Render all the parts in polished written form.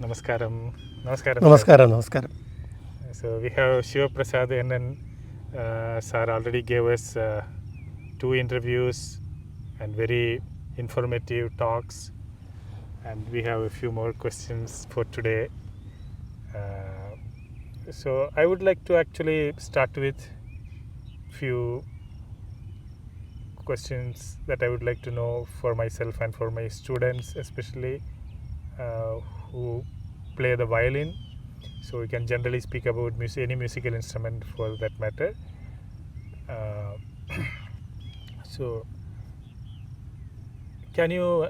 Namaskaram. Namaskaram. Namaskaram, namaskaram. So we have Sivaprasad and sir already gave us 2 interviews and very informative talks, and we have a few more questions for today. So I would like to actually start with few questions that I would like to know for myself and for my students, especially who play the violin. So we can generally speak about any musical instrument for that matter. So can you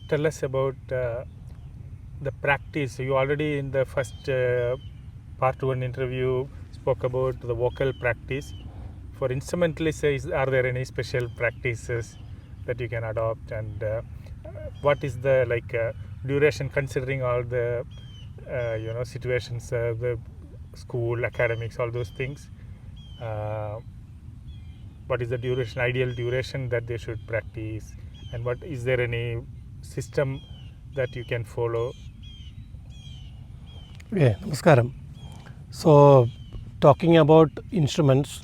tell us about the practice? You already in the first part 1 interview spoke about the vocal practice. For instrumentalists, are there any special practices that you can adopt, and what is the duration considering all the situations, the school, academics, all those things? What is the duration, ideal duration that they should practice, and what is there any system that you can follow? Okay, namaskaram. So, talking about instruments,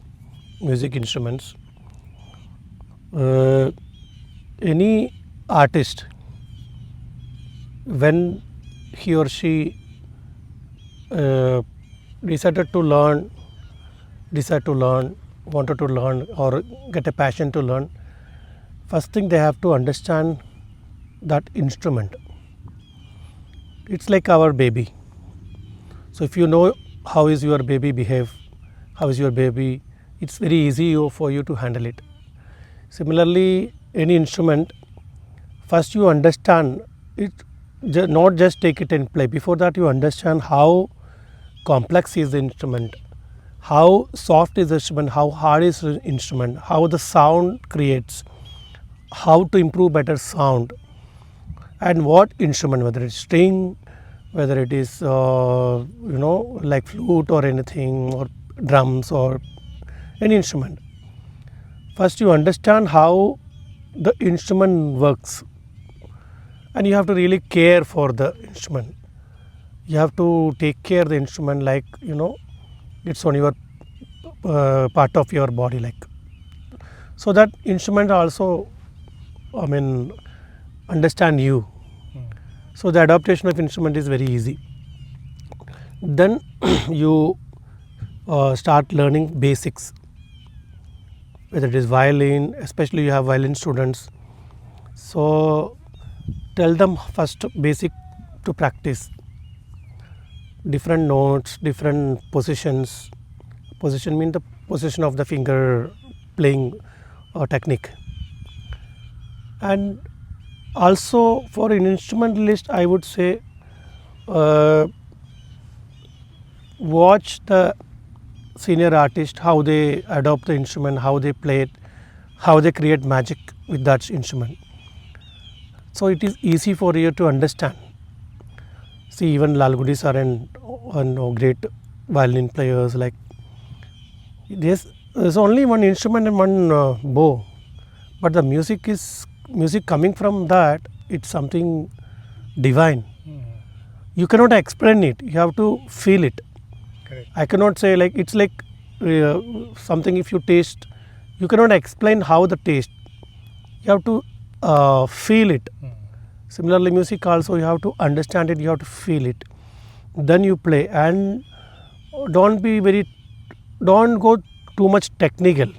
music instruments, any artist, when he or she decided to learn, wanted to learn, or get a passion to learn, first thing they have to understand that instrument. It's like our baby. So if you know how is your baby behave, how is your baby, it's very easy for you to handle it. Similarly, any instrument, first you understand it, not just take it and play. Before that, you understand how complex is the instrument, how soft is the instrument, how hard is the instrument, how the sound creates, how to improve better sound, and what instrument, whether it's string, whether it is like flute or anything, or drums or any instrument. First you understand how the instrument works, and you have to really care for the instrument. You have to take care of the instrument like it's on your part of your body, like, so that instrument also understand you. So the adaptation of instrument is very easy. Then you start learning basics, whether it is violin, especially you have violin students. So tell them first basic to practice different notes, different positions. Position means the position of the finger playing technique. And also for an instrumentalist, I would say watch the senior artist, how they adopt the instrument, how they play it, how they create magic with that instrument. So it is easy for you to understand. See, even Lalgudi sir and great violin players, like there's only one instrument and one bow, but the music coming from that, it's something divine. You cannot explain it, you have to feel it. Correct. I cannot say like it's like something. If you taste, you cannot explain how the taste, you have to feel it. Similarly, music also, you have to understand it, you have to feel it, then you play. And don't go too much technical.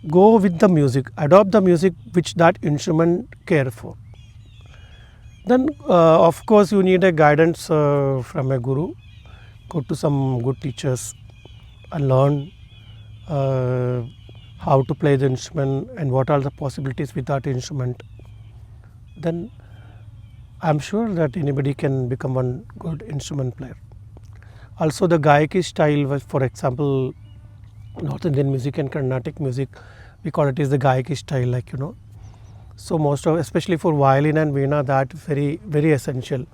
Go with the music, adopt the music which that instrument care for. Then of course you need a guidance from a guru. Go to some good teachers and learn how to play the instrument and what are the possibilities with that instrument. Then I'm sure that anybody can become one good instrument player. Also the Gayaki style, for example, North Indian music and Carnatic music, we call it is the Gayaki style, like So most of, especially for violin and veena, that very very essential.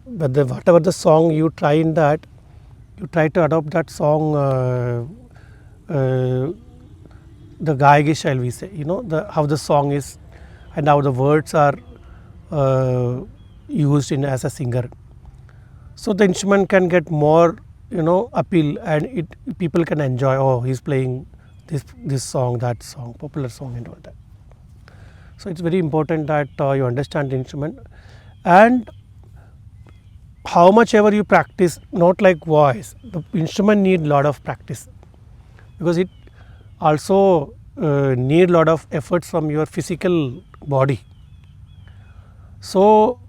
But whatever the song you try in that, you try to adopt that song, the Gayaki style, we say, how the song is and how the words are used in as a singer. So the instrument can get more appeal, and people can enjoy. Oh, he's playing this song, that song, popular song, and all that. So it's very important that you understand the instrument, and how much ever you practice, not like voice, the instrument need lot of practice, because it also need lot of efforts from your physical body. So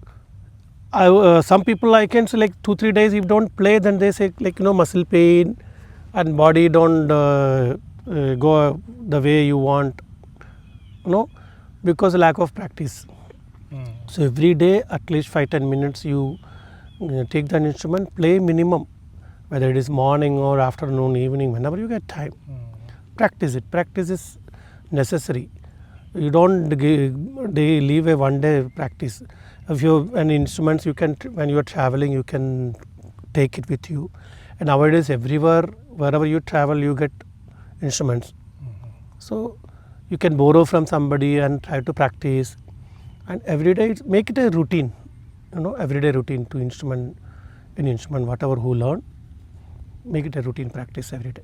some people, I can say, like 2-3 days if don't play, then they say like muscle pain and body don't go the way you want, because lack of practice. So every day at least 5-10 minutes you take that instrument, play minimum, whether it is morning or afternoon, evening, whenever you get time. Practice it. Practice is necessary. You don't leave a one day practice. If you an instruments, you can, when you are traveling, you can take it with you. And nowadays everywhere, wherever you travel, you get instruments. So you can borrow from somebody and try to practice, and every day make it a routine, everyday routine to instrument, any instrument, whatever who learn, make it a routine practice every day.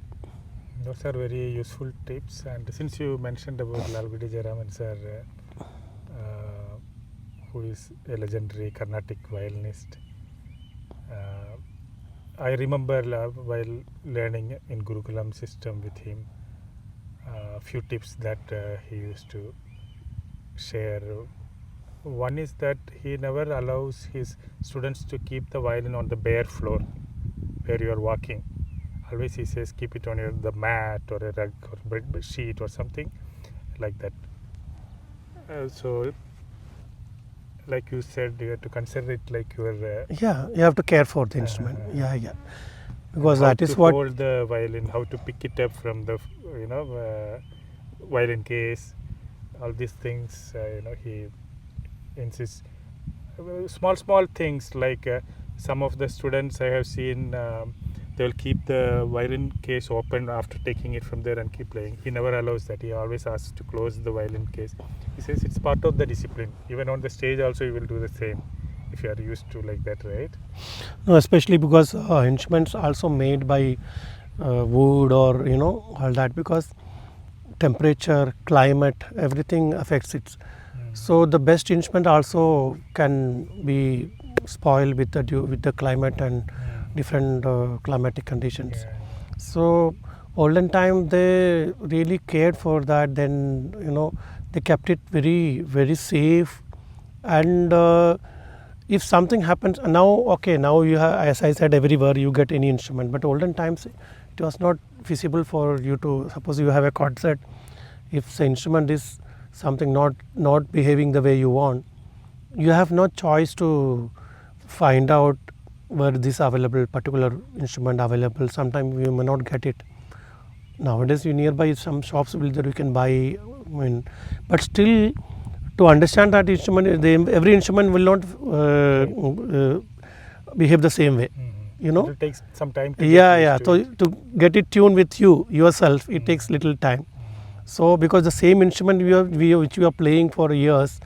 Those are very useful tips. And since you mentioned about Lalgudi Jayaraman sir, who is a legendary Carnatic violinist, I remember while learning in Gurukulam system with him, a few tips that he used to share. One is that he never allows his students to keep the violin on the bare floor where you are walking. Always he says keep it on the mat or a rug or bed sheet or something like that. So like you said, you have to consider it like your yeah, you have to care for the instrument. Yeah, because how that is to what hold the violin, how to pick it up from the violin case, all these things. He insists. Small things like some of the students I have seen, they will keep the violin case open after taking it from there and keep playing. He never allows that. He always asks to close the violin case. He says it's part of the discipline. Even on the stage also you will do the same if you are used to like that, right? no, especially because instruments also made by wood or all that, because temperature, climate, everything affects it. So the best instrument also can be spoiled with the climate and different climatic conditions. Yeah. So olden time they really cared for that. Then they kept it very very safe, and if something happens now, okay, now you have, as I said, everywhere you get any instrument. But olden times it was not feasible for you to, suppose you have a concert, if the instrument is something not behaving the way you want, you have no choice to find out where this available, particular instrument available. Sometimes you may not get it. Nowadays you nearby some shops will that you can buy, but still to understand that instrument, every instrument will not behave the same way. It will take some time to Yeah. get So used to it. to get it tuned with you yourself, it takes little time. So because the same instrument which you are playing for years,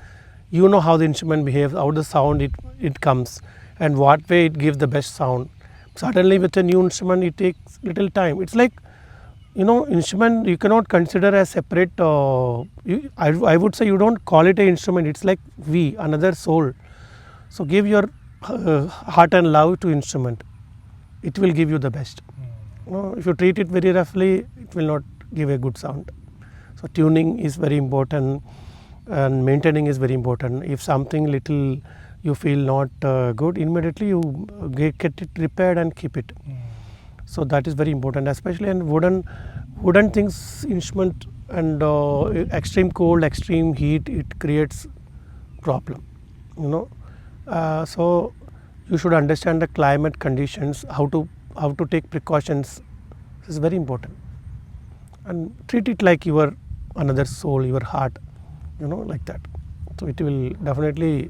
you know how the instrument behaves, how the sound it comes, and what way it gives the best sound. Suddenly with a new instrument it takes little time. It's like instrument you cannot consider as separate. I would say you don't call it an instrument. It's like another soul. So give your heart and love to instrument. It will give you the best. If you treat it very roughly, it will not give a good sound. So tuning is very important, and maintaining is very important. If something little you feel not good, immediately you get it repaired and keep it. So that is very important, especially in wooden things, instrument, and extreme cold, extreme heat, it creates problem. So you should understand the climate conditions, how to take precautions. This is very important, and treat it like your another soul, your heart, like that. So it will definitely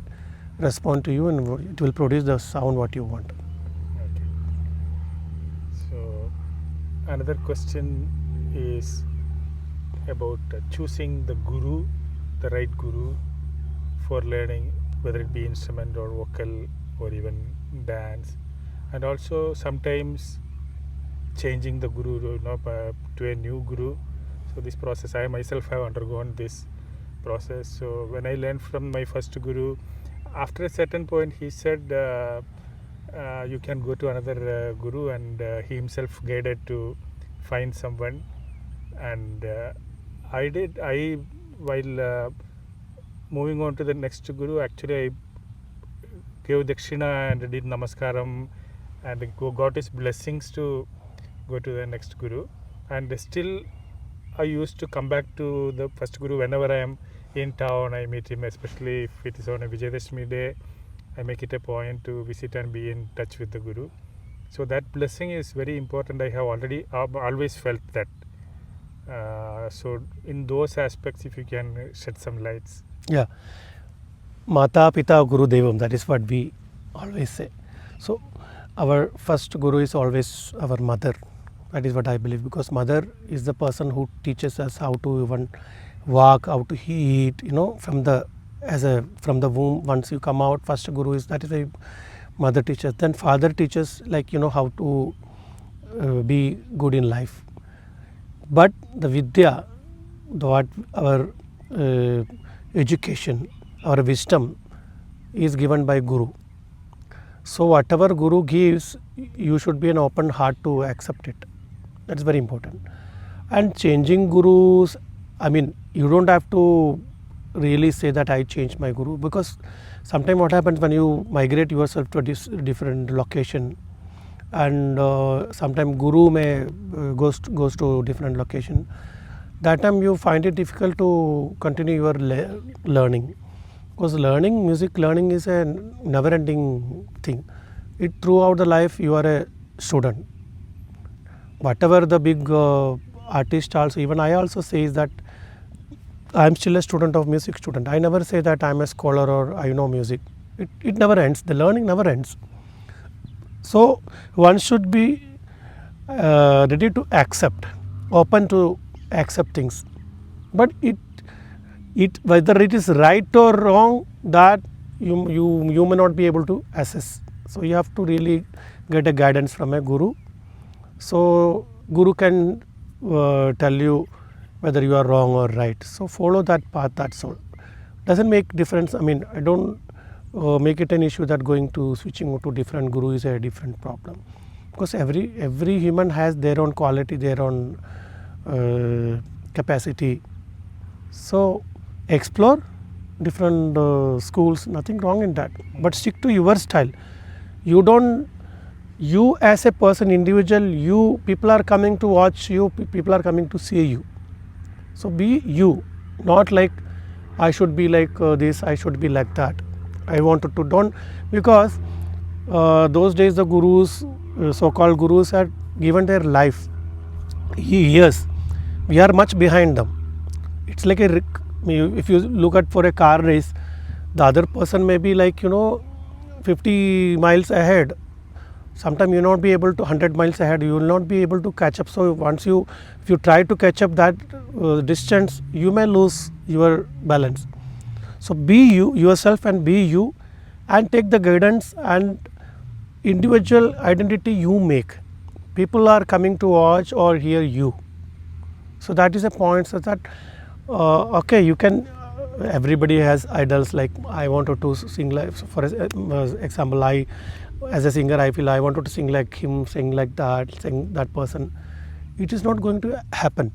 respond to you, and it will produce the sound what you want. Okay. So another question is about choosing the right guru for learning. whether it be instrument or vocal or even dance, and also sometimes changing the guru, to a new guru. So this process, I myself have undergone this process. So when I learned from my first guru, after a certain point, he said, you can go to another guru, and he himself guided to find someone. And I did. I while moving on to the next guru, actually I gave dakshina and did namaskaram and got his blessings to go to the next guru. And still I used to come back to the first guru whenever I am in town. I meet him, especially if it is on a Vijayadashmi day. I make it a point to visit and be in touch with the guru. So that blessing is very important. I have always felt that. So in those aspects, if you can shed some lights. Yeah. Mata Pita Guru Devam, that is what we always say. So our first guru is always our mother. That is what I believe, because mother is the person who teaches us how to even walk, how to eat, from the womb. Once you come out, first guru is, that is a mother teaches. Then father teaches, how to be good in life. But the vidya, what our education, our wisdom is given by guru. So whatever guru gives, you should be an open heart to accept it. That's very important. And changing gurus, you don't have to really say that I changed my guru, because sometimes what happens when you migrate yourself to a different location, and sometimes guru may goes to different location, that time you find it difficult to continue your learning, because music learning is a never ending thing. Throughout the life you are a student. Whatever the big artist also, even I also say is that I am still a student of music student. I never say that I am a scholar or I know music. It never ends. The learning never ends. So one should be ready to accept, open to accept things. But whether it is right or wrong, that you may not be able to assess. So you have to really get a guidance from a guru. So guru can tell you whether you are wrong or right. So follow that path. That's all. Doesn't make difference. I don't make it an issue that going to switching to different guru is a different problem, because every human has their own quality, their own capacity. So explore different schools. Nothing wrong in that. But stick to your style. You as a person, individual, people are coming to watch you, people are coming to see you. So be you, not like I should be like this, I should be like that. I wanted to don't, because those days the gurus, so-called gurus, had given their life, years. We are much behind them. It's like if you look at for a car race, the other person may be like 50 miles ahead. Sometimes you will not be able to 100 miles ahead, you will not be able to catch up. So if you try to catch up that distance, you may lose your balance. So be yourself and be you, and take the guidance and individual identity you make. People are coming to watch or hear you. So that is a point, so that okay, you can, everybody has idols. Like I wanted to sing like, for example, I as a singer, I feel I wanted to sing like him, sing like that, sing that person. It is not going to happen.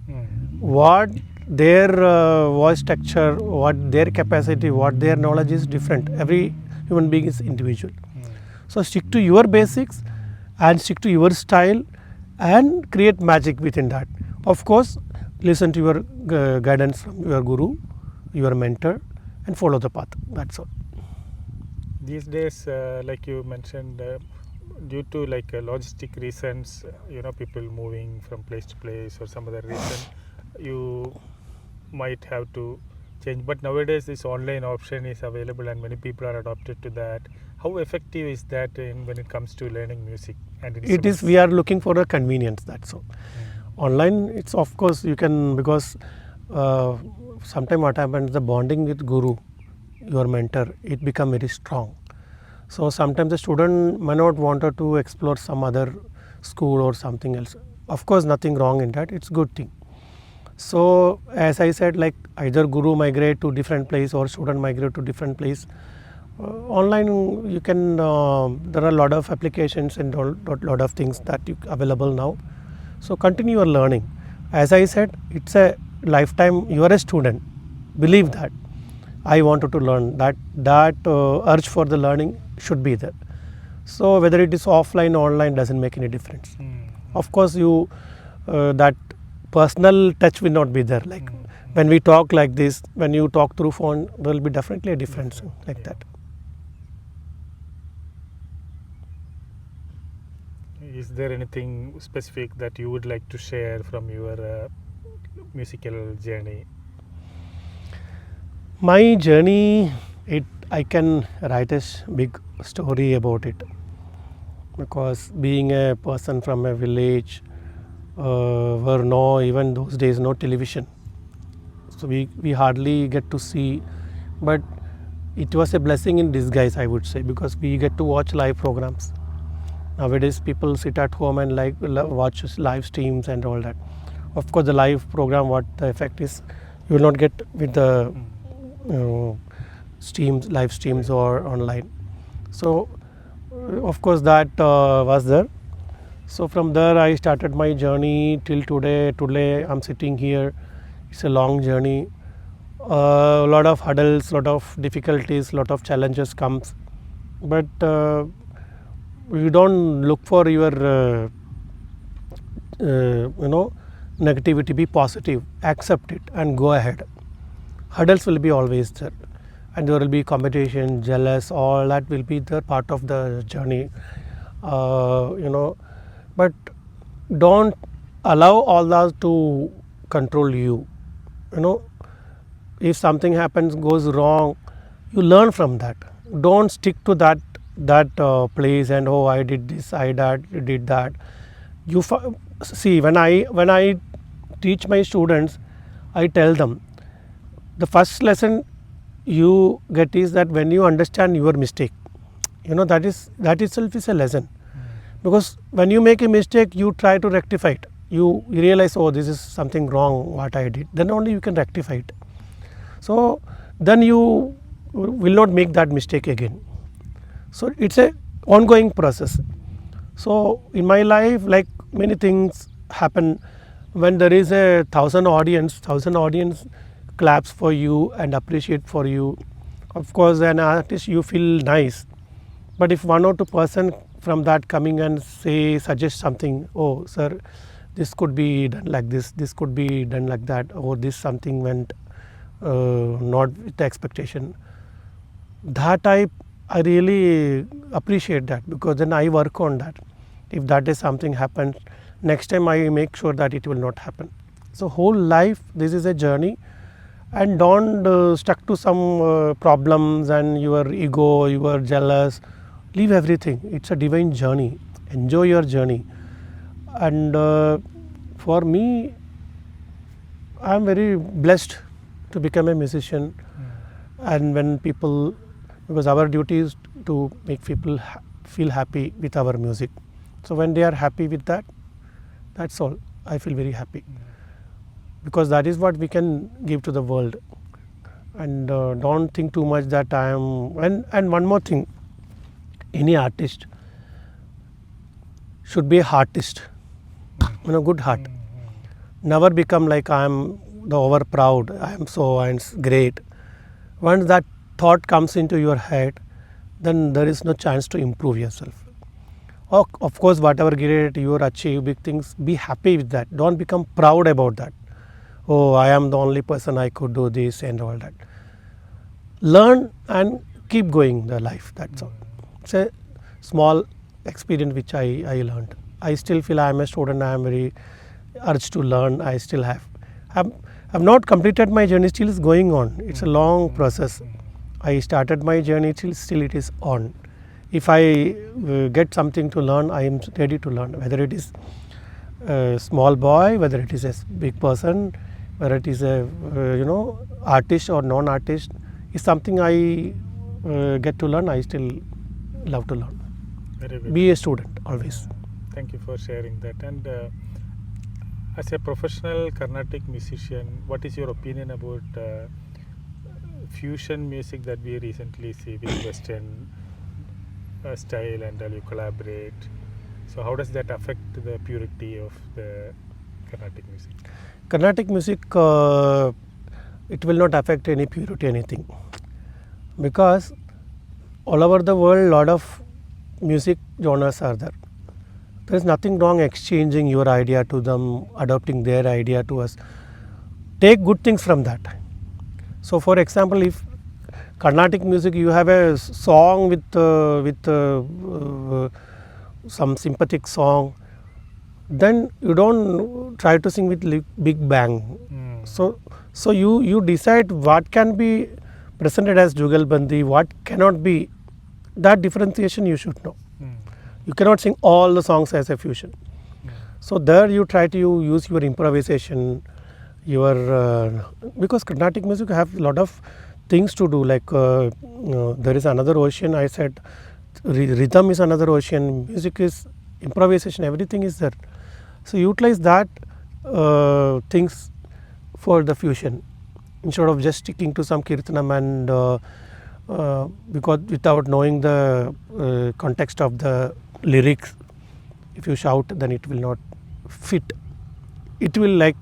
What their voice texture, what their capacity, what their knowledge is different. Every human being is individual. So stick to your basics and stick to your style and create magic within that. Of course, listen to your guidance from your guru, your mentor, and follow the path. That's all. These days, like you mentioned, due to like logistic reasons, people moving from place to place or some other reason, you might have to change. But nowadays, this online option is available, and many people are adopted to that. How effective is that when it comes to learning music and instruments? It is. We are looking for the convenience. That's all. Online, it's of course you can, because sometimes what happens, the bonding with guru your mentor, it become very strong. So sometimes the student may not wanted to explore some other school or something else. Of course, nothing wrong in that. It's good thing. So as I said, like either guru migrate to different place or student migrate to different place. Online you can there are a lot of applications and lot of things that you available now. So continue your learning. As I said, it's a lifetime. You are a student. Believe that. I wanted to learn that urge for the learning should be there. So whether it is offline or online doesn't make any difference. Of course, you that personal touch will not be there. Like when we talk like this, when you talk through phone, there will be definitely a difference like that. Is there anything specific that you would like to share from your musical journey? My journey, I can write a big story about it, because being a person from a village where even those days no television, so we hardly get to see, but it was a blessing in disguise, I would say, because we get to watch live programs. Nowadays people sit at home and watch live streams and all that. Of course, the live program, what the effect is, you will not get with the live streams or online. So of course that was there. So from there I started my journey till today. Today I'm sitting here. It's a long journey. A lot of hurdles, lot of difficulties, lot of challenges comes, but you don't look for your negativity. Be positive, accept it and go ahead. Hurdles will be always there, and there will be competition, jealous, all that will be the part of the journey. But don't allow all that to control you. If something happens, goes wrong, you learn from that. Don't stick to that place and I did this, I did that. You see, when I teach my students, I tell them the first lesson you get is that when you understand your mistake, that itself is a lesson. Because when you make a mistake, you try to rectify it. You realize, this is something wrong what I did. Then only you can rectify it. So then you will not make that mistake again. So it's a ongoing process. So in my life, like many things happen, when there is 1,000 audience claps for you and appreciate for you. Of course, an artist, you feel nice. But if one or two person from that coming and suggest something, sir, this could be done like this could be done like that, or this something went not with the expectation, that I really appreciate that, because then I work on that. If that is something happens, next time I make sure that it will not happen. So whole life, this is a journey, and don't stuck to some problems and your ego, you are jealous. Leave everything. It's a divine journey. Enjoy your journey. And for me, I am very blessed to become a musician. And when people, because our duty is to make people feel happy with our music. So when they are happy with that, that's all. I feel very happy, because that is what we can give to the world. And don't think too much that I am. And one more thing, any artist should be a heartist, good heart. Never become like I am the over proud, I am so and great. Once that thought comes into your head, then there is no chance to improve yourself. Of course, whatever great you achieve, big things, be happy with that. Don't become proud about that. I am the only person I could do this and all that. Learn and keep going the life, that's all. It's a small experience which I learned. I still feel I am a student, I am very urged to learn. I still have not completed my journey, still is going on. It's a long process. I started my journey, still it is on. If I get something to learn, I am ready to learn, whether it is a small boy, whether it is a big person, whether it is a artist or non-artist. is something I get to learn. I still love to learn. Very good. Be a student always. Thank you for sharing that. And as a professional Carnatic musician, what is your opinion about fusion music that we recently see with Western style and you collaborate? So how does that affect the purity of the Carnatic music? Carnatic music, it will not affect any purity, anything, because all over the world, lot of music genres are there. There is nothing wrong exchanging your idea to them, adopting their idea to us. Take good things from that. So, for example, if Carnatic music, you have a song with some sympathetic song, then you don't try to sing with big bang. So you decide what can be presented as Jugalbandi, what cannot be. That differentiation you should know. You cannot sing all the songs as a fusion. So there you try to use your improvisation, because Carnatic music have a lot of things to do. Like there is another ocean. I said rhythm is another ocean. Music is improvisation. Everything is there. So utilize that things for the fusion instead of just sticking to some kirtanam and because without knowing the context of the lyrics, if you shout, then it will not fit. It will, like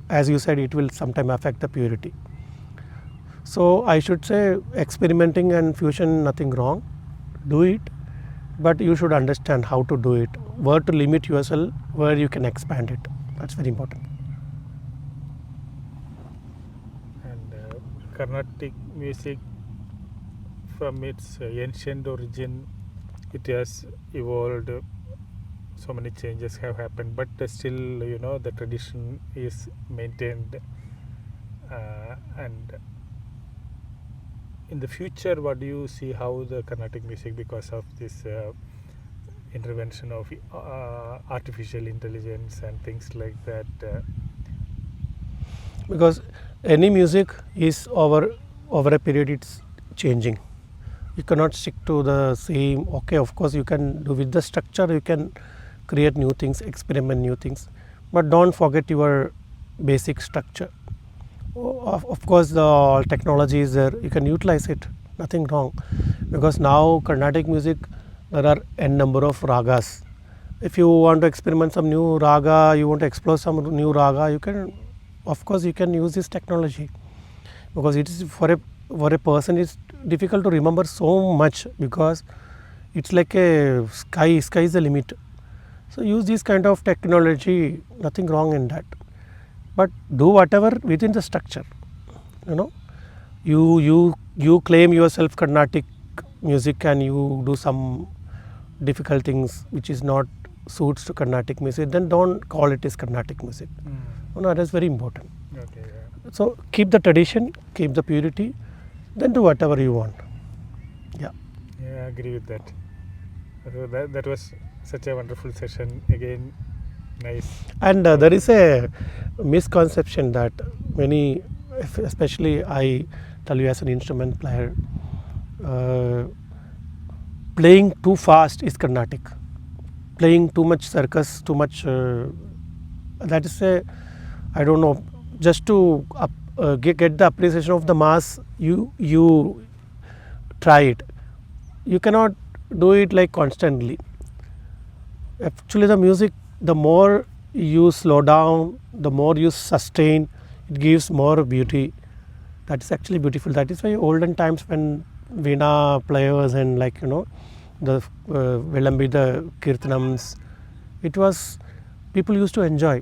as you said, it will sometime affect the purity. So I should say experimenting and fusion, nothing wrong. Do it, but you should understand how to do it, where to limit yourself, where you can expand it. That's very important. And Carnatic music, from its ancient origin, it has evolved. So many changes have happened, but still, the tradition is maintained. And in the future, what do you see how the Carnatic music, because of this intervention of artificial intelligence and things like that? Because any music is over a period, it's changing. You cannot stick to the same. Okay, of course you can do with the structure, you can create new things, experiment new things, but don't forget your basic structure. Of course the technology is there, you can utilize it, nothing wrong, because now Carnatic music, there are n number of ragas. If you want to experiment some new raga, you want to explore some new raga, you can, of course you can use this technology, because it is for a person it's difficult to remember so much, because it's like a sky is the limit. So use this kind of technology, nothing wrong in that, but do whatever within the structure. You claim yourself Carnatic music and you do some difficult things which is not suits to Carnatic music, then don't call it as Carnatic music. That is very important. Okay, yeah. So keep the tradition, keep the purity, then do whatever you want. Yeah. Yeah, I agree with that. So that was such a wonderful session. Again, nice. And there is a misconception that many, especially I tell you as an instrument player, playing too fast is Carnatic. Playing too much circus, too much, that is a, I don't know, just to get the appreciation of the mass, you try it. You cannot do it like constantly. Actually the music, the more you slow down, the more you sustain, it gives more beauty. That is actually beautiful. That is why olden times when Veena players and the Velambi, the Kirtanams, it was, people used to enjoy.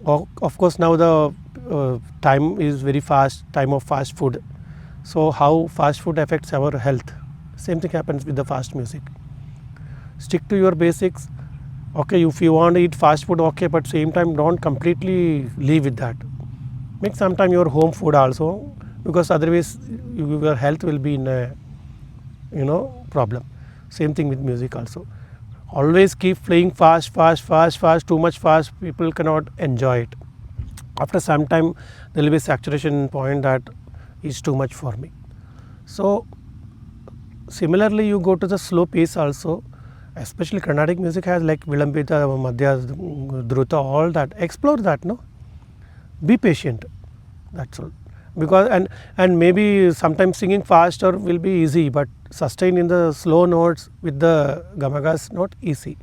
Of course now the time is very fast, time of fast food. So how fast food affects our health, same thing happens with the fast music. Stick to your basics. Okay, if you want to eat fast food, okay, but same time don't completely leave with that. Make sometime your home food also, because otherwise your health will be in a problem. Same thing with music also. Always keep playing fast, too much fast, people cannot enjoy it. After some time there will be a saturation point that is too much for me. So similarly, you go to the slow pace also, especially Carnatic music has like Vilambita, Madhya, Druta, all that. Explore that, no? Be patient. That's all. Because and maybe sometimes singing faster will be easy, but sustain in the slow notes with the gamagas not easy.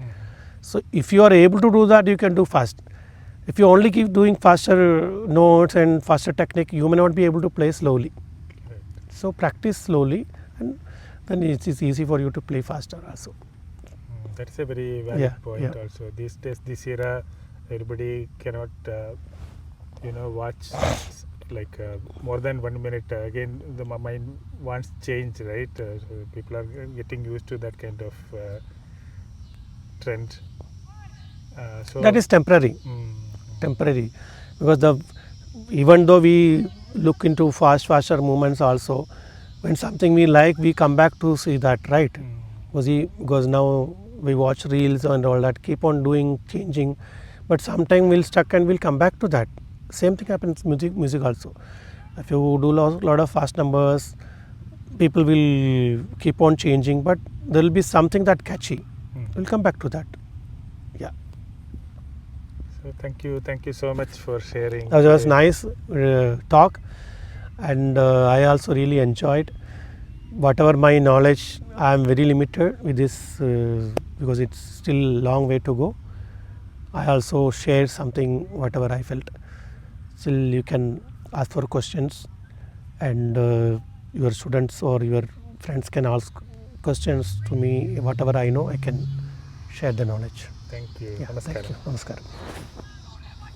So if you are able to do that, you can do fast. If you only keep doing faster notes and faster technique, you may not be able to play slowly. Right. So practice slowly, and then it is easy for you to play faster also. That's a very valid Yeah, point. yeah. Also, these days, this era, everybody cannot, watch like more than 1 minute. Again, the mind wants change, right? So people are getting used to that kind of trend. So That is temporary. Temporary, because even though we look into faster movements also, when something we like, we come back to see that, right? Because now we watch reels and all that, keep on doing changing, but sometime we'll stuck and we'll come back to that. Same thing happens music also. If you do lot of fast numbers, people will keep on changing, but there will be something that catchy. We'll come back to that. Yeah. So thank you so much for sharing. That was nice talk, and I also really enjoyed. Whatever my knowledge, I am very limited with this because it's still long way to go. I also share something whatever I felt. Still, you can ask for questions, and your students or your friends can ask questions to me. Whatever I know, I can share the knowledge. Thank you. Yeah, Namaskaram. thank you. Namaskaram.